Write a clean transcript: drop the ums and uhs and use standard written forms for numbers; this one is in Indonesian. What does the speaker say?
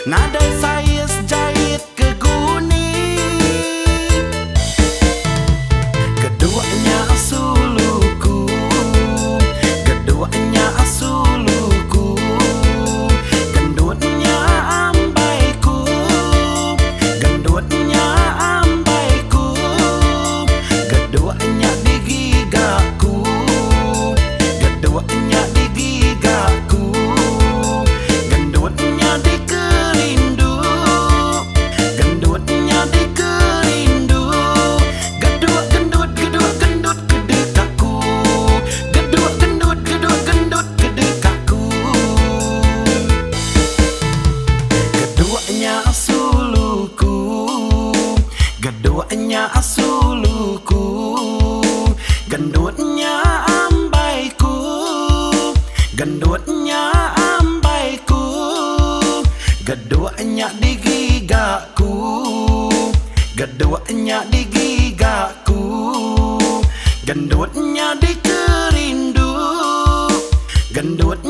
Nada saya sejahit ke kuning. Keduanya suluku, keduanya suluku, gendutnya ambaiku, gendutnya ambaiku, keduanya di gigaku, keduanya di gigaku, gendutnya di kerindu, gendutnya di kerindu, gedut gendut gedut gendut kedekaku, gedut gendut gedut gendut kedekaku. Keduanya suluku, keduanya suluku, gendutnya ambaiku, gendutnya ambaiku, keduanya di gigaku, keduanya di gigaku, gendutnya di kerindu, gendut